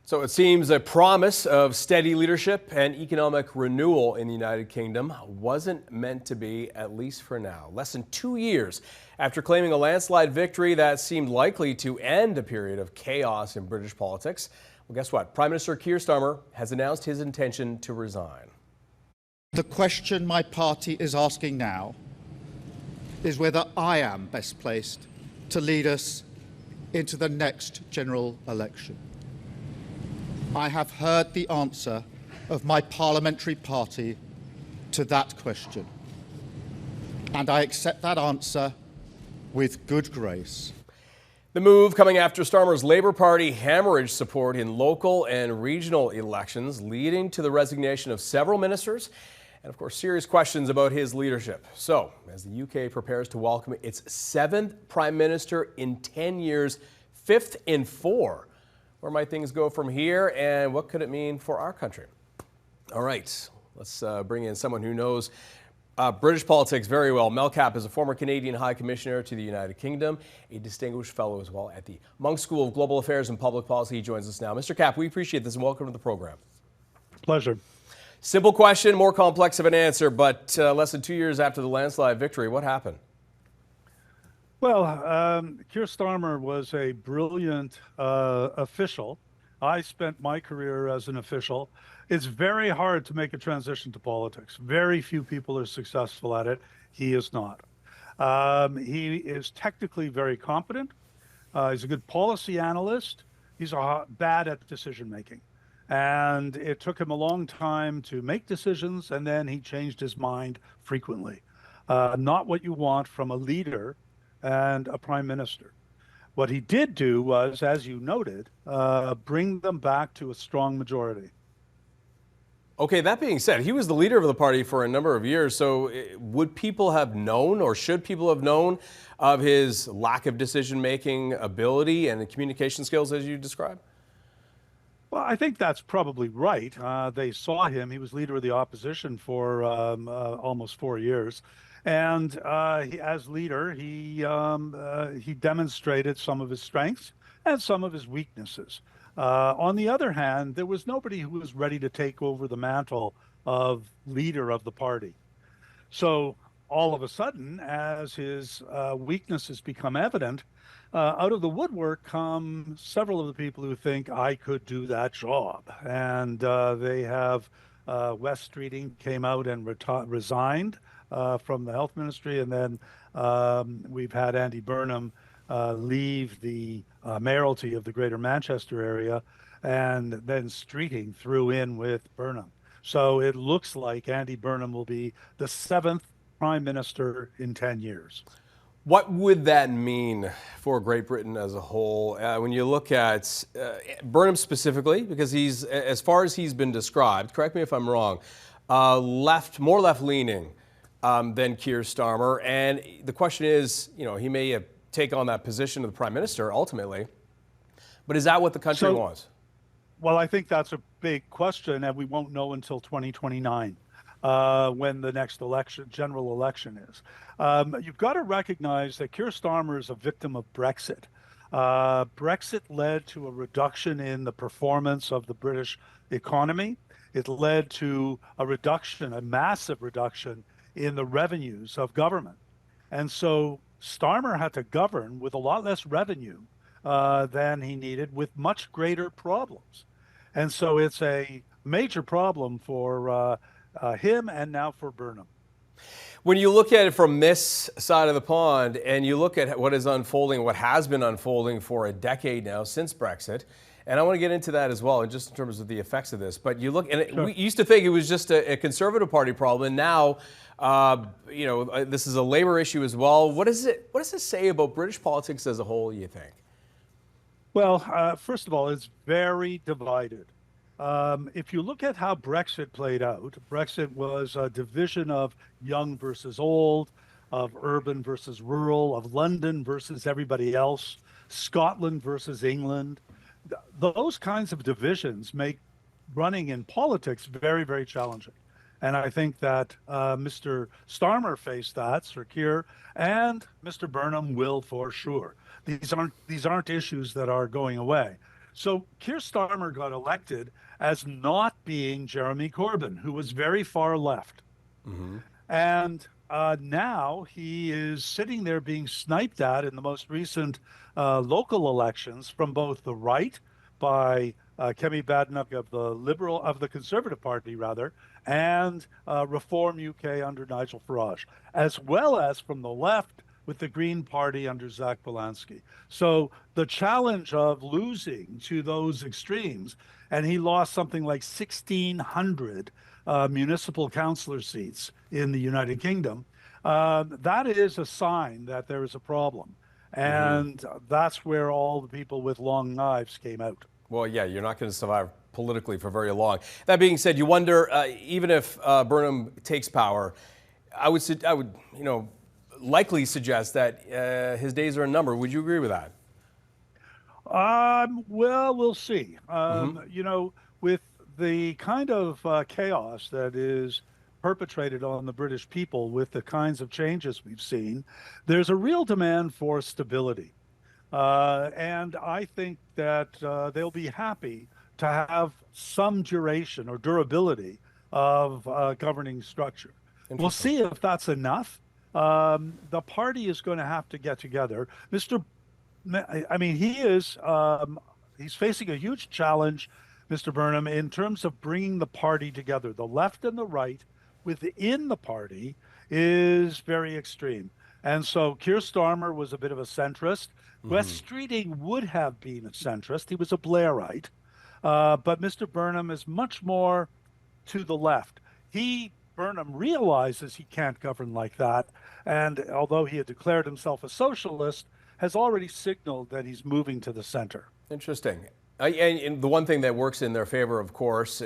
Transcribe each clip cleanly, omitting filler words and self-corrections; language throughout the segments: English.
So it seems a promise of steady leadership and economic renewal in the United Kingdom wasn't meant to be, at least for now. Less than 2 years after claiming a landslide victory that seemed likely to end a period of chaos in British politics. Well, guess what? Prime Minister Keir Starmer has announced his intention to resign. The question my party is asking now is whether I am best placed to lead us into the next general election. I have heard the answer of my parliamentary party to that question, and I accept that answer with good grace. The move coming after Starmer's Labour Party hemorrhaged support in local and regional elections, leading to the resignation of several ministers and, of course, serious questions about his leadership. So, as the UK prepares to welcome its 7th Prime Minister in 10 years, 5th in 4, where might things go from here, and what could it mean for our country? All right, let's bring in someone who knows British politics very well. Mel Cappe is a former Canadian High Commissioner to the United Kingdom, a distinguished fellow as well at the Monk School of Global Affairs and Public Policy. He joins us now. Mr. Cappe, we appreciate this and welcome to the program. Pleasure. Simple question, more complex of an answer, but less than 2 years after the landslide victory, what happened? Well, Keir Starmer was a brilliant official. I spent my career as an official. It's very hard to make a transition to politics. Very few people are successful at it. He is not. He is technically very competent. He's a good policy analyst. He's bad at decision making. And it took him a long time to make decisions, and then he changed his mind frequently. Not what you want from a leader and a prime minister. What he did do was, as you noted, bring them back to a strong majority. Okay, that being said, he was the leader of the party for a number of years, so would people have known, or should people have known, of his lack of decision-making ability and communication skills as you described? Well, I think that's probably right. They saw him. He was leader of the opposition for almost 4 years. And as leader, he demonstrated some of his strengths and some of his weaknesses. On the other hand, there was nobody who was ready to take over the mantle of leader of the party. So all of a sudden, as his weaknesses become evident, out of the woodwork come several of the people who think I could do that job. And they have West Streeting came out and resigned from the health ministry. And then we've had Andy Burnham leave the mayoralty of the Greater Manchester area, and then Streeting threw in with Burnham. So it looks like Andy Burnham will be the 7th Prime Minister in 10 years. What would that mean for Great Britain as a whole? When you look at Burnham specifically, because he's, as far as he's been described, correct me if I'm wrong, more left-leaning than Keir Starmer. And the question is, you know, he may take on that position of the Prime Minister ultimately, but is that what the country wants? Well, I think that's a big question, and we won't know until 2029. When the next general election is. You've got to recognize that Keir Starmer is a victim of Brexit. Brexit led to a reduction in the performance of the British economy. It led to a massive reduction in the revenues of government. And so Starmer had to govern with a lot less revenue than he needed, with much greater problems. And so it's a major problem for him and now for Burnham. When you look at it from this side of the pond and you look at what is unfolding, what has been unfolding for a decade now since Brexit, and I want to get into that as well, just in terms of the effects of this, but you look, and Sure. We used to think it was just a Conservative Party problem, and now, you know, this is a Labour issue as well. What does it say about British politics as a whole, you think? Well, first of all, it's very divided. If you look at how Brexit played out, Brexit was a division of young versus old, of urban versus rural, of London versus everybody else, Scotland versus England. Those kinds of divisions make running in politics very, very challenging. And I think that Mr. Starmer faced that, Sir Keir, and Mr. Burnham will for sure. These aren't issues that are going away. So Keir Starmer got elected as not being Jeremy Corbyn, who was very far left. And now he is sitting there being sniped at in the most recent local elections from both the right by Kemi Badenoch of the Conservative Party, rather, and Reform UK under Nigel Farage, as well as from the left with the Green Party under Zach Polanski. So the challenge of losing to those extremes, and he lost something like 1,600 municipal councillor seats in the United Kingdom, that is a sign that there is a problem. And that's where all the people with long knives came out. Well, yeah, you're not going to survive politically for very long. That being said, you wonder, even if Burnham takes power, I would, likely suggest that his days are numbered. Would you agree with that? Well, we'll see. With the kind of chaos that is perpetrated on the British people with the kinds of changes we've seen, there's a real demand for stability. And I think that they'll be happy to have some duration or durability of governing structure. We'll see if that's enough. The party is going to have to get together. He's facing a huge challenge, Mr. Burnham, in terms of bringing the party together. The left and the right within the party is very extreme. And so Keir Starmer was a bit of a centrist. Wes Streeting would have been a centrist. He was a Blairite. But Mr. Burnham is much more to the left. Burnham realizes he can't govern like that. And although he had declared himself a socialist, has already signaled that he's moving to the center. Interesting. And the one thing that works in their favor, of course,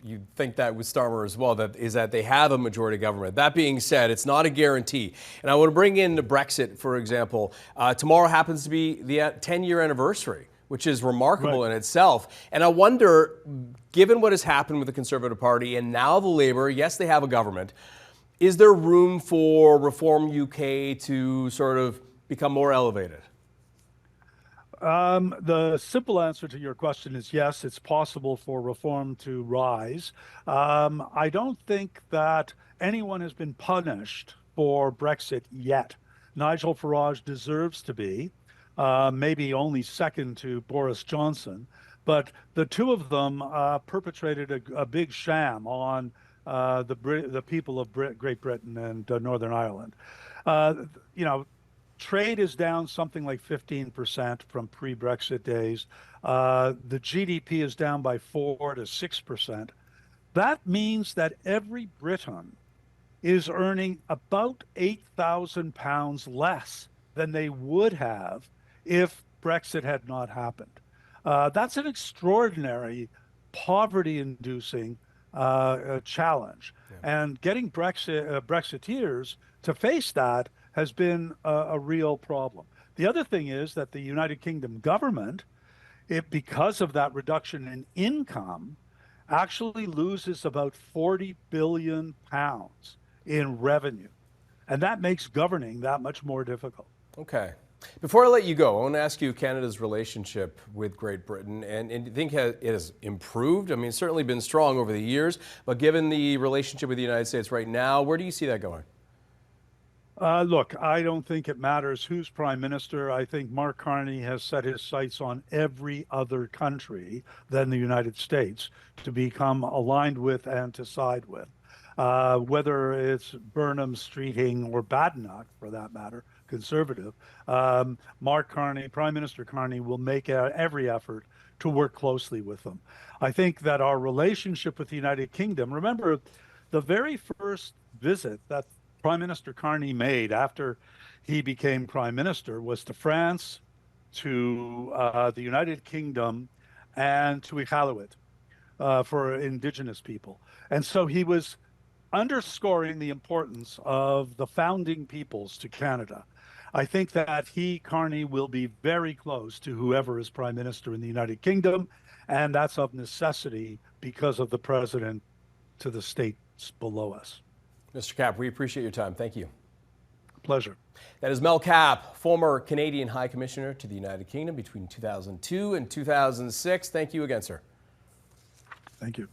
you think that with Starmer as well, is that they have a majority government. That being said, it's not a guarantee. And I want to bring in Brexit, for example. Tomorrow happens to be the 10-year anniversary, which is remarkable in itself. And I wonder, given what has happened with the Conservative Party and now the Labour, yes, they have a government, is there room for Reform UK to sort of become more elevated? The simple answer to your question is yes, it's possible for reform to rise. I don't think that anyone has been punished for Brexit yet. Nigel Farage deserves to be, maybe only second to Boris Johnson, but the two of them perpetrated a big sham on the people of Great Britain and Northern Ireland. Trade is down something like 15% from pre-Brexit days. The GDP is down by 4 to 6%. That means that every Briton is earning about £8,000 less than they would have if Brexit had not happened. That's an extraordinary poverty-inducing challenge. Yeah. And getting Brexiteers to face that has been a real problem. The other thing is that the United Kingdom government, because of that reduction in income, actually loses about £40 billion in revenue. And that makes governing that much more difficult. Okay. Before I let you go, I want to ask you Canada's relationship with Great Britain. And do you think it has improved? I mean, it's certainly been strong over the years, but given the relationship with the United States right now, where do you see that going? Look, I don't think it matters who's prime minister. I think Mark Carney has set his sights on every other country than the United States to become aligned with and to side with. Whether it's Burnham, Streeting, or Badenoch, for that matter, Conservative, Mark Carney, Prime Minister Carney, will make every effort to work closely with them. I think that our relationship with the United Kingdom, remember, the very first visit that Prime Minister Carney made after he became Prime Minister was to France, to the United Kingdom, and to Iqaluit for Indigenous people. And so he was underscoring the importance of the founding peoples to Canada. I think that Carney, will be very close to whoever is Prime Minister in the United Kingdom, and that's of necessity because of the president to the states below us. Mr. Cappe, we appreciate your time. Thank you. Pleasure. That is Mel Cappe, former Canadian High Commissioner to the United Kingdom between 2002 and 2006. Thank you again, sir. Thank you.